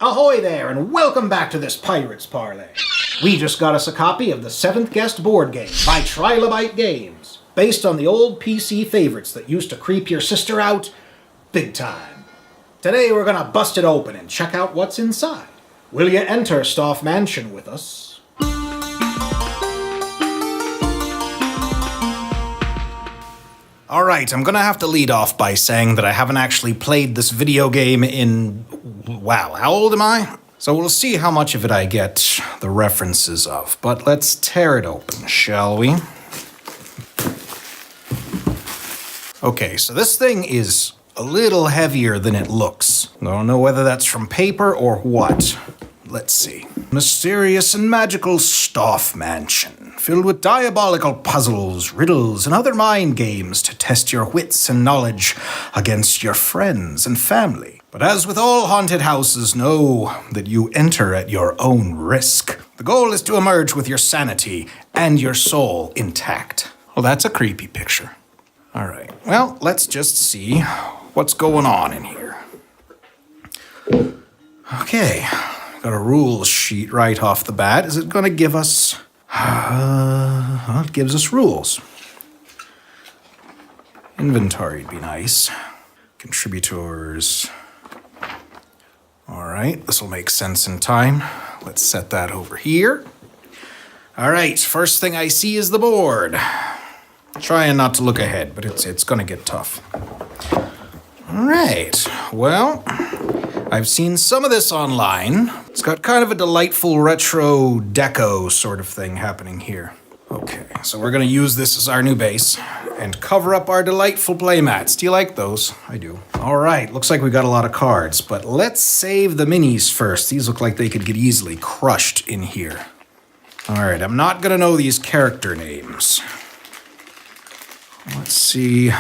Ahoy there, and welcome back to this Pirates Parley. We just got us a copy of the 7th Guest board game by Trilobite Games, based on the old PC favorites that used to creep your sister out big time. Today we're gonna bust it open and check out what's inside. Will you enter Stoff Mansion with us? Alright, I'm gonna have to lead off by saying that I haven't actually played this video game in... wow, how old am I? So we'll see how much of it I get the references of. But let's tear it open, shall we? Okay, so this thing is a little heavier than it looks. I don't know whether that's from paper or what. Let's see. Mysterious and magical Stoff Mansion, filled with diabolical puzzles, riddles, and other mind games to test your wits and knowledge against your friends and family. But as with all haunted houses, know that you enter at your own risk. The goal is to emerge with your sanity and your soul intact. Well, that's a creepy picture. All right, well, let's just see what's going on in here. Okay. Got a rules sheet right off the bat. Is it going to give us... well, it gives us rules. Inventory would be nice. Contributors. All right, this will make sense in time. Let's set that over here. All right, first thing I see is the board. Trying not to look ahead, but it's going to get tough. All right, well... I've seen some of this online. It's got kind of a delightful retro deco sort of thing happening here. Okay, so we're going to use this as our new base and cover up our delightful playmats. Do you like those? I do. All right, looks like we got a lot of cards, but let's save the minis first. These look like they could get easily crushed in here. All right, I'm not going to know these character names. Let's see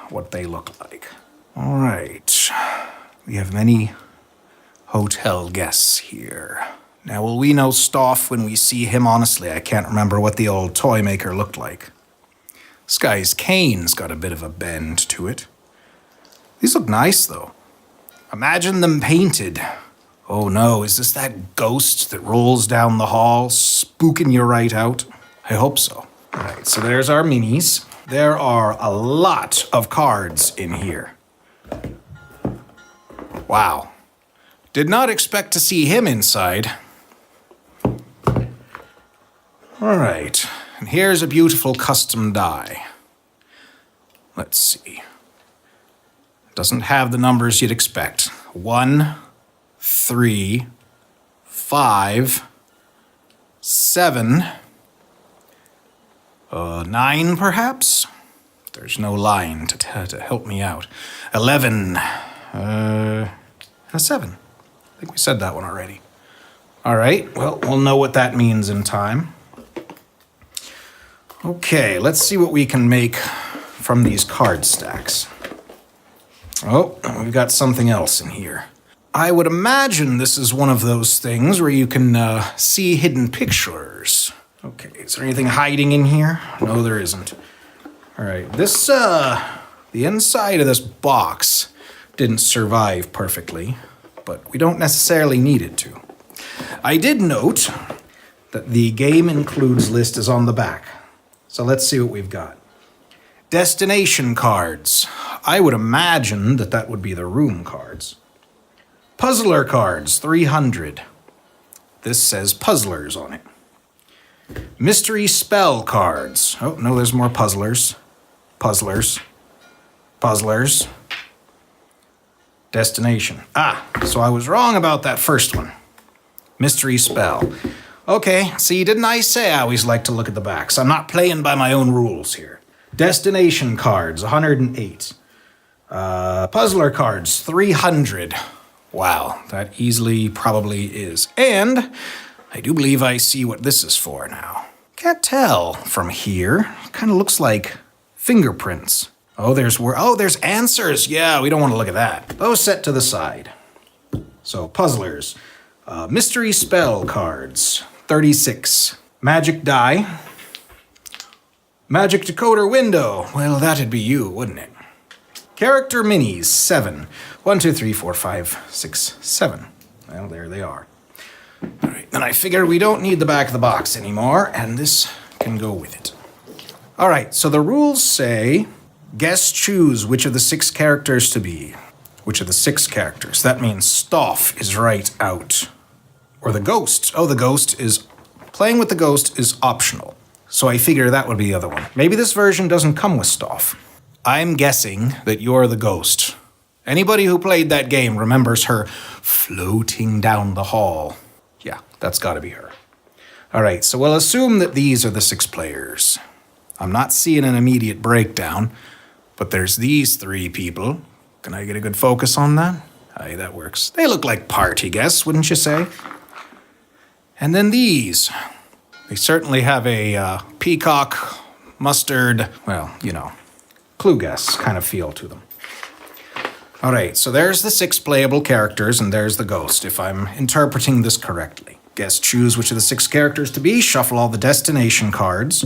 what they look like. All right, we have many hotel guests here. Now, will we know Stoff when we see him? Honestly, I can't remember what the old toy maker looked like. This guy's cane's got a bit of a bend to it. These look nice, though. Imagine them painted. Oh no, is this that ghost that rolls down the hall, spooking you right out? I hope so. All right, so there's our minis. There are a lot of cards in here. Wow. Did not expect to see him inside. All right, and here's a beautiful custom die. Let's see. Doesn't have the numbers you'd expect. 1, 3, 5, 7, 9 perhaps? There's no line to help me out. 11, 7. I think we said that one already. All right, well, we'll know what that means in time. Okay, let's see what we can make from these card stacks. Oh, we've got something else in here. I would imagine this is one of those things where you can see hidden pictures. Okay, is there anything hiding in here? No, there isn't. All right, this, the inside of this box didn't survive perfectly, but we don't necessarily need it to. I did note that the game includes list is on the back. So let's see what we've got. Destination cards. I would imagine that that would be the room cards. Puzzler cards, 300. This says puzzlers on it. Mystery spell cards. Oh, no, there's more puzzlers. Puzzlers. Puzzlers. Destination. Ah, so I was wrong about that first one. Mystery spell. Okay, see, didn't I say I always like to look at the backs? I'm not playing by my own rules here. Destination cards, 108. Puzzler cards, 300. Wow, that easily probably is. And I do believe I see what this is for now. Can't tell from here. Kind of looks like fingerprints. Oh, there's answers. Yeah, we don't want to look at that. Those set to the side. So, puzzlers. Mystery spell cards, 36. Magic die. Magic decoder window. Well, that'd be you, wouldn't it? Character minis, 7. 1, 2, 3, 4, 5, 6, 7. Well, there they are. All right, then I figure we don't need the back of the box anymore, and this can go with it. All right, so the rules say, guests choose which of the 6 characters to be. Which of the 6 characters? That means Stoff is right out. Or the ghost. Oh, the ghost is... Playing with the ghost is optional. So I figure that would be the other one. Maybe this version doesn't come with Stoff. I'm guessing that you're the ghost. Anybody who played that game remembers her floating down the hall. Yeah, that's gotta be her. All right, so we'll assume that these are the 6 players. I'm not seeing an immediate breakdown, but there's these 3 people. Can I get a good focus on that? Aye, that works. They look like party guests, wouldn't you say? And then these. They certainly have a peacock, mustard, well, you know, clue guess kind of feel to them. All right, so there's the 6 playable characters, and there's the ghost, if I'm interpreting this correctly. Guests choose which of the 6 characters to be, shuffle all the destination cards,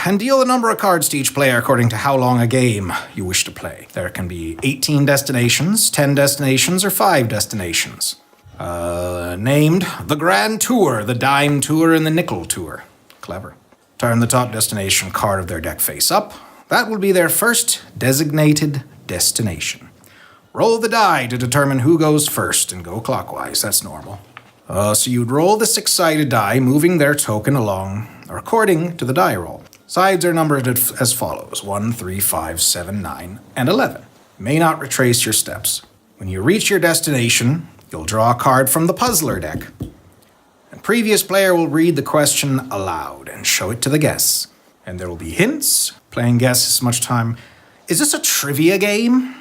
and deal the number of cards to each player according to how long a game you wish to play. There can be 18 destinations, 10 destinations, or 5 destinations. Named the Grand Tour, the Dime Tour, and the Nickel Tour. Clever. Turn the top destination card of their deck face up. That will be their first designated destination. Roll the die to determine who goes first, and go clockwise. That's normal. So you'd roll the 6-sided die, moving their token along, according to the die roll. Sides are numbered as follows: 1, 3, 5, 7, 9, and 11. You may not retrace your steps. When you reach your destination, you'll draw a card from the puzzler deck. And previous player will read the question aloud and show it to the guests. And there will be hints, playing guess as much time. Is this a trivia game?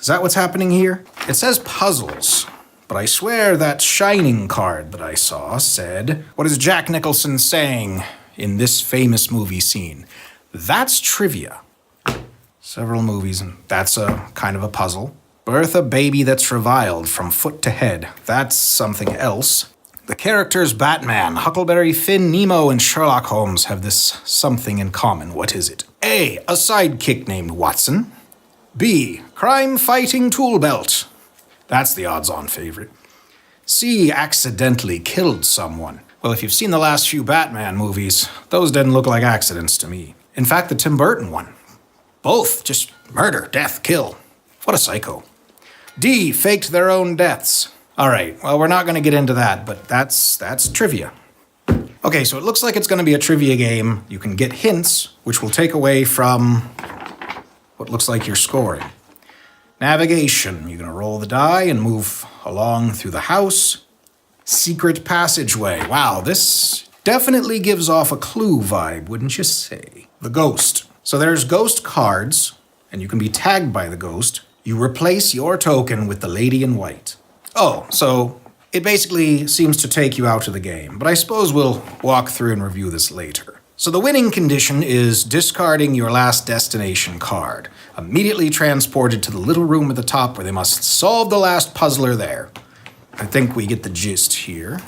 Is that what's happening here? It says puzzles, but I swear that Shining card that I saw said, what is Jack Nicholson saying in this famous movie scene? That's trivia. Several movies, and that's a kind of a puzzle. Birth a baby that's reviled from foot to head. That's something else. The characters Batman, Huckleberry Finn, Nemo, and Sherlock Holmes have this something in common. What is it? A sidekick named Watson. B, crime-fighting tool belt. That's the odds-on favorite. C, accidentally killed someone. Well, if you've seen the last few Batman movies, those didn't look like accidents to me. In fact, the Tim Burton one. Both just murder, death, kill. What a psycho. D, faked their own deaths. All right, well, we're not going to get into that, but that's trivia. Okay, so it looks like it's going to be a trivia game. You can get hints, which will take away from what looks like you're scoring. Navigation, you're going to roll the die and move along through the house. Secret passageway. Wow, this definitely gives off a clue vibe, wouldn't you say? The ghost. So there's ghost cards, and you can be tagged by the ghost. You replace your token with the lady in white. Oh, so it basically seems to take you out of the game, but I suppose we'll walk through and review this later. So the winning condition is discarding your last destination card, immediately transported to the little room at the top where they must solve the last puzzler there. I think we get the gist here.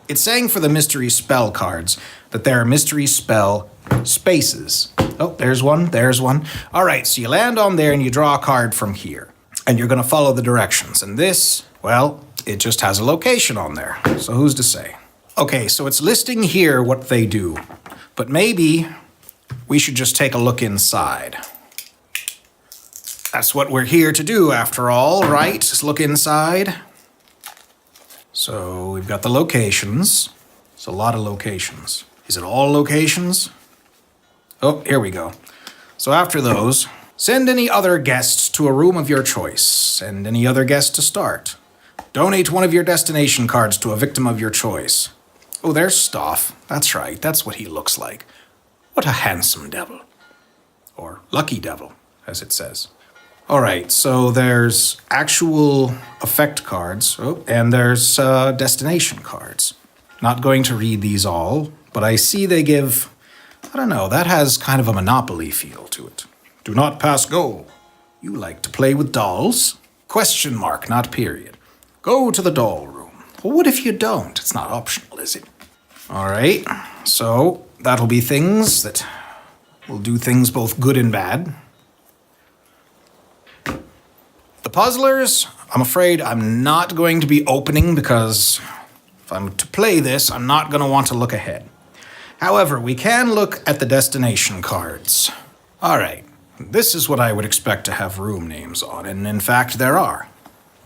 It's saying for the mystery spell cards that there are mystery spell spaces. Oh, there's one. All right, so you land on there and you draw a card from here. And you're going to follow the directions. And this, well, it just has a location on there. So who's to say? Okay, so it's listing here what they do. But maybe we should just take a look inside. That's what we're here to do, after all, right? Just look inside. So we've got the locations. It's a lot of locations. Is it all locations? Oh, here we go. So after those, send any other guests to a room of your choice. Send any other guest to start. Donate one of your destination cards to a victim of your choice. Oh, there's Stoff. That's right, that's what he looks like. What a handsome devil. Or lucky devil, as it says. All right, so there's actual effect cards, and there's destination cards. Not going to read these all, but I see they give, I don't know, that has kind of a Monopoly feel to it. Do not pass go. You like to play with dolls? Question mark, not period. Go to the doll room. Well, what if you don't? It's not optional, is it? All right, so that'll be things that will do things both good and bad. The puzzlers I'm afraid I'm not going to be opening because if I'm to play this, I'm not going to want to look ahead. However, we can look at the destination cards. All right, this is what I would expect to have room names on, and in fact, there are.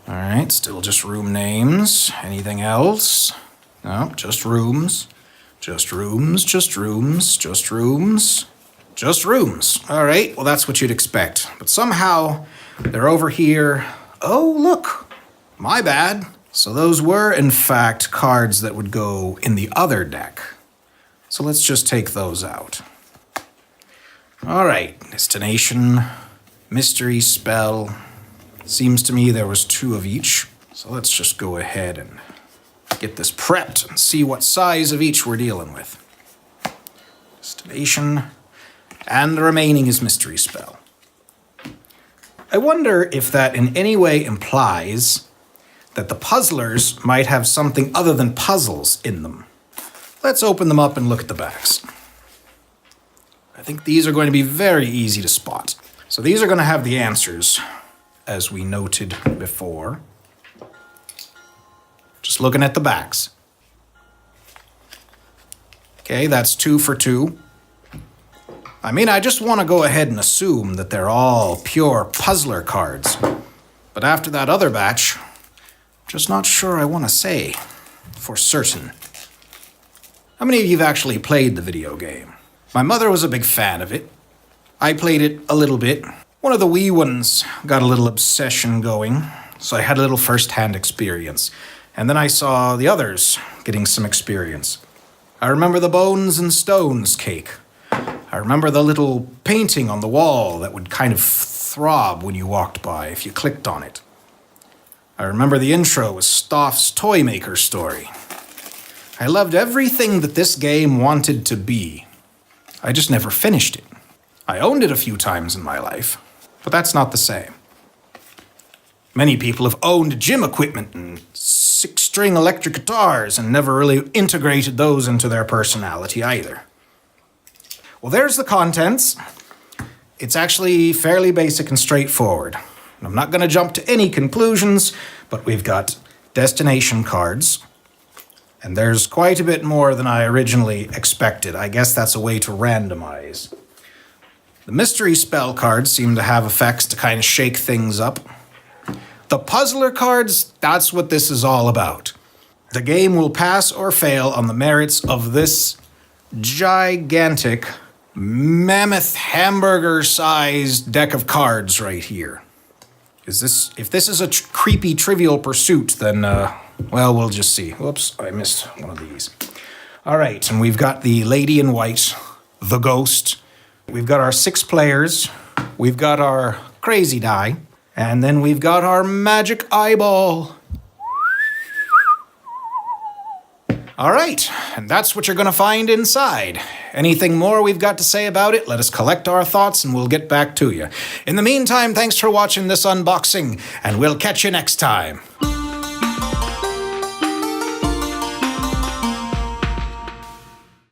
All right, still just room names. Anything else? No, just rooms. Just rooms, just rooms, just rooms, just rooms. All right, well, that's what you'd expect. But somehow, they're over here. Oh, look, my bad. So those were, in fact, cards that would go in the other deck. So let's just take those out. All right, destination, mystery spell. Seems to me there was 2 of each. So let's just go ahead and get this prepped and see what size of each we're dealing with. Destination, and the remaining is mystery spell. I wonder if that in any way implies that the puzzlers might have something other than puzzles in them. Let's open them up and look at the backs. I think these are going to be very easy to spot. So these are going to have the answers, as we noted before. Just looking at the backs. Okay, that's 2 for 2. I mean, I just want to go ahead and assume that they're all pure puzzler cards. But after that other batch, just not sure I want to say for certain. How many of you have actually played the video game? My mother was a big fan of it. I played it a little bit. One of the wee ones got a little obsession going, so I had a little first-hand experience. And then I saw the others getting some experience. I remember the bones and stones cake. I remember the little painting on the wall that would kind of throb when you walked by if you clicked on it. I remember the intro with Stoff's Toy Maker story. I loved everything that this game wanted to be. I just never finished it. I owned it a few times in my life, but that's not the same. Many people have owned gym equipment and 6-string electric guitars and never really integrated those into their personality either. Well, there's the contents. It's actually fairly basic and straightforward. I'm not going to jump to any conclusions, but we've got destination cards. And there's quite a bit more than I originally expected. I guess that's a way to randomize. The mystery spell cards seem to have effects to kind of shake things up. The puzzler cards, that's what this is all about. The game will pass or fail on the merits of this gigantic, mammoth hamburger-sized deck of cards right here. If this is a creepy Trivial Pursuit, then, well, we'll just see. Whoops, I missed one of these. All right, and we've got the Lady in White, the Ghost. We've got our 6 players. We've got our Crazy Die. And then we've got our Magic Eyeball. All right, and that's what you're going to find inside. Anything more we've got to say about it, let us collect our thoughts and we'll get back to you. In the meantime, thanks for watching this unboxing, and we'll catch you next time.